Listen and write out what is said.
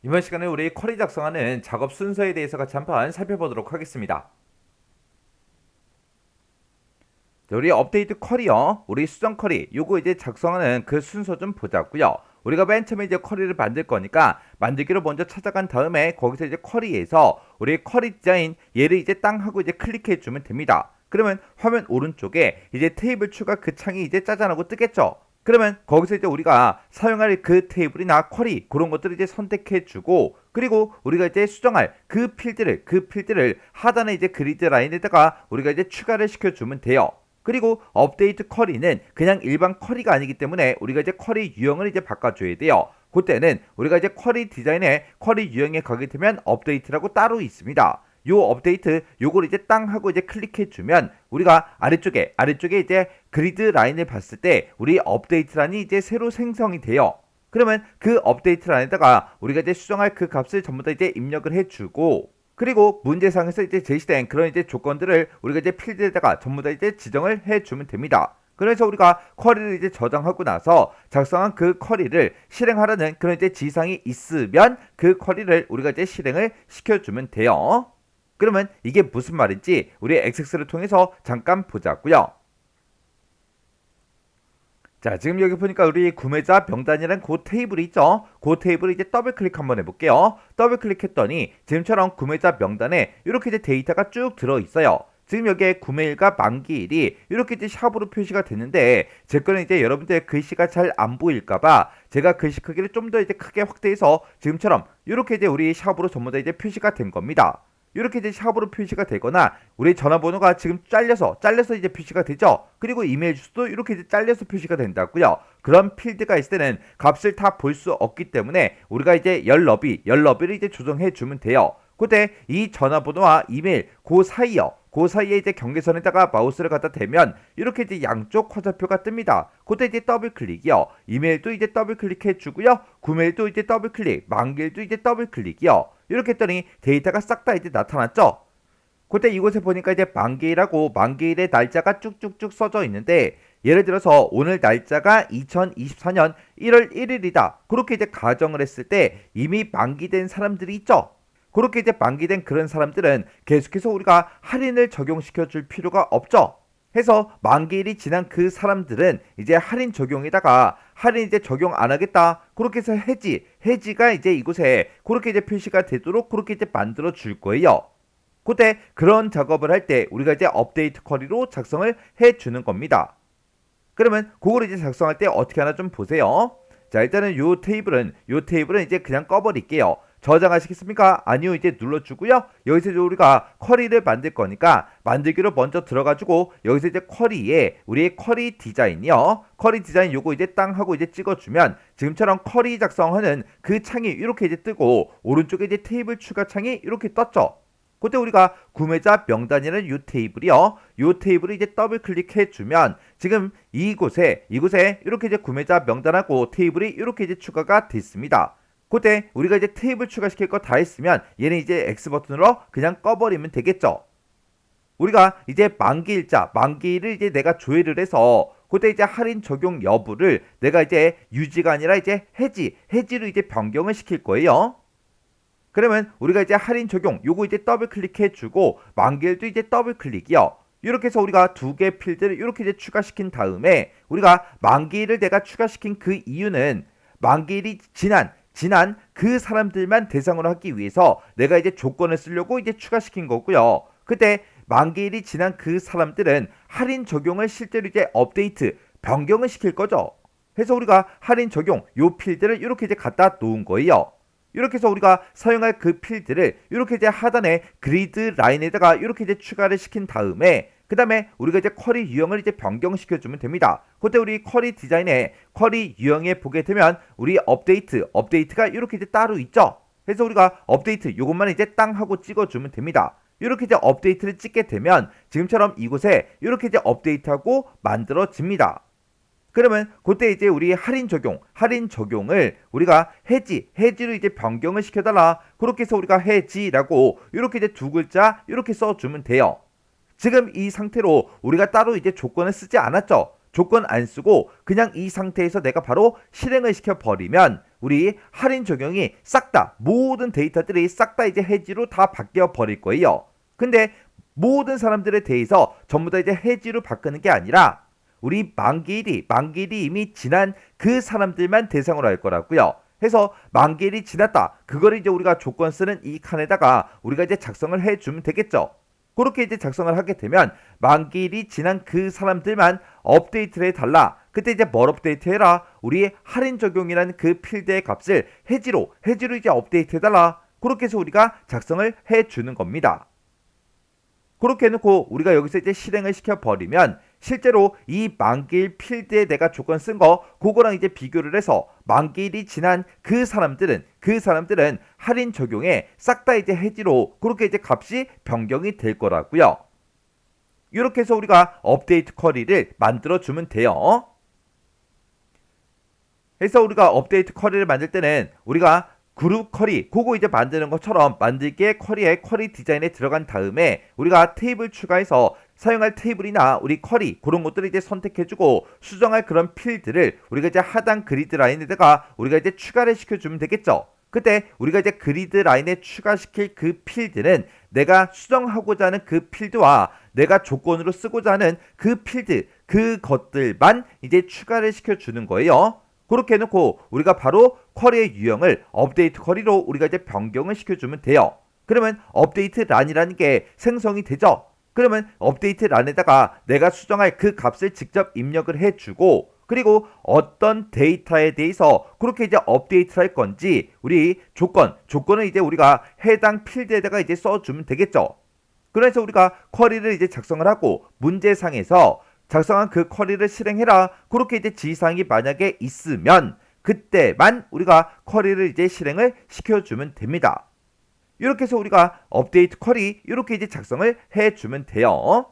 이번 시간에 우리 쿼리 작성하는 작업 순서에 대해서 같이 한번 살펴보도록 하겠습니다. 자, 우리 업데이트 쿼리요. 우리 수정 쿼리 요거 이제 작성하는 그 순서 좀 보자고요. 우리가 맨 처음에 이제 쿼리를 만들 거니까 만들기로 먼저 찾아간 다음에 거기서 이제 쿼리에서 우리 쿼리 디자인 얘를 이제 땅 하고 이제 클릭해 주면 됩니다. 그러면 화면 오른쪽에 이제 테이블 추가 그 창이 이제 짜잔하고 뜨겠죠. 그러면 거기서 이제 우리가 사용할 그 테이블이나 쿼리 그런 것들을 이제 선택해 주고, 그리고 우리가 이제 수정할 그 필드를 하단에 이제 그리드 라인에다가 우리가 이제 추가를 시켜 주면 돼요. 그리고 업데이트 쿼리는 그냥 일반 쿼리가 아니기 때문에 우리가 이제 쿼리 유형을 이제 바꿔줘야 돼요. 그때는 우리가 이제 쿼리 디자인에 쿼리 유형에 가게 되면 업데이트라고 따로 있습니다. 요 업데이트 요걸 이제 땅 하고 이제 클릭해 주면 우리가 아래쪽에 이제 그리드 라인을 봤을 때 우리 업데이트란이 이제 새로 생성이 돼요. 그러면 그 업데이트 란에다가 우리가 이제 수정할 그 값을 전부 다 이제 입력을 해주고, 그리고 문제상에서 이제 제시된 그런 이제 조건들을 우리가 이제 필드에다가 전부 다 이제 지정을 해주면 됩니다. 그래서 우리가 쿼리를 이제 저장하고 나서 작성한 그 쿼리를 실행하라는 그런 이제 지상이 있으면 그 쿼리를 우리가 이제 실행을 시켜주면 돼요. 그러면 이게 무슨 말인지 우리 XX를 통해서 잠깐 보자고요. 자, 지금 여기 보니까 우리 구매자 명단이란 그 테이블이 있죠. 그 테이블을 이제 더블 클릭 한번 해볼게요. 더블 클릭했더니 지금처럼 구매자 명단에 이렇게 이제 데이터가 쭉 들어 있어요. 지금 여기에 구매일과 만기일이 이렇게 이제 샵으로 표시가 됐는데, 제 거는 이제 여러분들 글씨가 잘 안 보일까봐 제가 글씨 크기를 좀 더 이제 크게 확대해서 지금처럼 이렇게 이제 우리 샵으로 전부 다 이제 표시가 된 겁니다. 이렇게 이제 샵으로 표시가 되거나 우리 전화번호가 지금 잘려서 이제 표시가 되죠. 그리고 이메일 주소도 이렇게 이제 잘려서 표시가 된다고요. 그런 필드가 있을 때는 값을 다 볼 수 없기 때문에 우리가 이제 열 너비를 이제 조정해 주면 돼요. 그때 이 전화번호와 이메일 그 사이에 이제 경계선에다가 마우스를 갖다 대면 이렇게 이제 양쪽 화살표가 뜹니다. 그때 이제 더블 클릭이요. 이메일도 이제 더블 클릭해 주고요. 구메일도 이제 더블 클릭, 만기일도 이제 더블 클릭이요. 이렇게 했더니 데이터가 싹 다 이제 나타났죠. 그때 이곳에 보니까 이제 만기일하고 만기일의 날짜가 쭉쭉쭉 써져 있는데, 예를 들어서 오늘 날짜가 2024년 1월 1일이다. 그렇게 이제 가정을 했을 때 이미 만기된 사람들이 있죠. 그렇게 이제 만기된 그런 사람들은 계속해서 우리가 할인을 적용시켜 줄 필요가 없죠. 해서 만기일이 지난 그 사람들은 이제 할인 적용에다가 할인 이제 적용 안 하겠다. 그렇게 해서 해지가 이제 이곳에 그렇게 이제 표시가 되도록 그렇게 이제 만들어 줄 거예요. 그때 그런 작업을 할 때 우리가 이제 업데이트 쿼리로 작성을 해 주는 겁니다. 그러면 그걸 이제 작성할 때 어떻게 하나 좀 보세요. 자, 일단은 요 테이블은 이제 그냥 꺼버릴게요. 저장하시겠습니까? 아니요, 이제 눌러주고요. 여기서 이제 우리가 쿼리를 만들 거니까 만들기로 먼저 들어가지고 여기서 이제 쿼리에 우리의 쿼리 디자인이요. 쿼리 디자인 요거 이제 땅 하고 이제 찍어주면 지금처럼 쿼리 작성하는 그 창이 이렇게 이제 뜨고, 오른쪽에 이제 테이블 추가 창이 이렇게 떴죠. 그때 우리가 구매자 명단이라는 요 테이블이요. 요 테이블을 이제 더블 클릭해 주면 지금 이곳에 이렇게 이제 구매자 명단하고 테이블이 이렇게 이제 추가가 됐습니다. 그때 우리가 이제 테이블 추가시킬 거 다 했으면 얘는 이제 X 버튼으로 그냥 꺼버리면 되겠죠. 우리가 이제 만기일을 이제 내가 조회를 해서 그때 이제 할인 적용 여부를 내가 이제 유지가 아니라 이제 해지로 이제 변경을 시킬 거예요. 그러면 우리가 이제 할인 적용 요거 이제 더블 클릭해 주고, 만기일도 이제 더블 클릭이요. 이렇게 해서 우리가 두 개 필드를 이렇게 이제 추가시킨 다음에 우리가 만기일을 내가 추가시킨 그 이유는 만기일이 지난 그 사람들만 대상으로 하기 위해서 내가 이제 조건을 쓰려고 이제 추가시킨 거고요. 그때 만기일이 지난 그 사람들은 할인 적용을 실제로 이제 업데이트 변경을 시킬 거죠. 그래서 우리가 할인 적용 요 필드를 이렇게 이제 갖다 놓은 거예요. 이렇게 해서 우리가 사용할 그 필드를 이렇게 이제 하단에 그리드 라인에다가 이렇게 이제 추가를 시킨 다음에 그 다음에 우리가 이제 쿼리 유형을 이제 변경시켜 주면 됩니다. 그때 우리 쿼리 디자인에 쿼리 유형에 보게 되면 우리 업데이트가 이렇게 이제 따로 있죠. 그래서 우리가 업데이트 요것만 이제 땅 하고 찍어주면 됩니다. 이렇게 이제 업데이트를 찍게 되면 지금처럼 이곳에 이렇게 이제 업데이트하고 만들어집니다. 그러면 그때 이제 우리 할인 적용을 우리가 해지로 이제 변경을 시켜달라. 그렇게 해서 우리가 해지라고 이렇게 이제 두 글자 이렇게 써주면 돼요. 지금 이 상태로 우리가 따로 이제 조건을 쓰지 않았죠. 조건 안 쓰고 그냥 이 상태에서 내가 바로 실행을 시켜버리면 우리 할인 적용이 싹 다 모든 데이터들이 싹 다 이제 해지로 다 바뀌어 버릴 거예요. 근데 모든 사람들에 대해서 전부 다 이제 해지로 바꾸는 게 아니라 우리 만기일이 이미 지난 그 사람들만 대상으로 할 거라고요. 해서 만기일이 지났다. 그거를 이제 우리가 조건 쓰는 이 칸에다가 우리가 이제 작성을 해주면 되겠죠. 그렇게 이제 작성을 하게 되면 만기일이 지난 그 사람들만 업데이트를 해달라. 그때 이제 뭘 업데이트해라? 우리 할인 적용이라는 그 필드의 값을 해지로 이제 업데이트해달라. 그렇게 해서 우리가 작성을 해주는 겁니다. 그렇게 해놓고 우리가 여기서 이제 실행을 시켜버리면 실제로 이 만기일 필드에 내가 조건 쓴 거 그거랑 이제 비교를 해서 만기일이 지난 그 사람들은 할인 적용에 싹 다 이제 해지로 그렇게 이제 값이 변경이 될 거라고요. 이렇게 해서 우리가 업데이트 쿼리를 만들어 주면 돼요. 그래서 우리가 업데이트 쿼리를 만들 때는 우리가 그룹 쿼리 그거 이제 만드는 것처럼 만들기의 쿼리에 쿼리 디자인에 들어간 다음에 우리가 테이블 추가해서 사용할 테이블이나 우리 쿼리 그런 것들을 이제 선택해주고 수정할 그런 필드를 우리가 이제 하단 그리드 라인에다가 우리가 이제 추가를 시켜주면 되겠죠. 그때 우리가 이제 그리드 라인에 추가시킬 그 필드는 내가 수정하고자 하는 그 필드와 내가 조건으로 쓰고자 하는 그 필드 그것들만 이제 추가를 시켜주는 거예요. 그렇게 해놓고 우리가 바로 쿼리의 유형을 업데이트 쿼리로 우리가 이제 변경을 시켜주면 돼요. 그러면 업데이트 란이라는 게 생성이 되죠. 그러면 업데이트 란에다가 내가 수정할 그 값을 직접 입력을 해주고 그리고 데이터에 대해서 그렇게 이제 업데이트를 할 건지 우리 조건을 이제 우리가 해당 필드에다가 이제 써주면 되겠죠. 그래서 우리가 쿼리를 이제 작성을 하고 문제상에서 작성한 그 쿼리를 실행해라. 그렇게 이제 지시사항이 만약에 있으면 그때만 우리가 쿼리를 이제 실행을 시켜주면 됩니다. 이렇게 해서 우리가 업데이트 쿼리 이렇게 이제 작성을 해주면 돼요.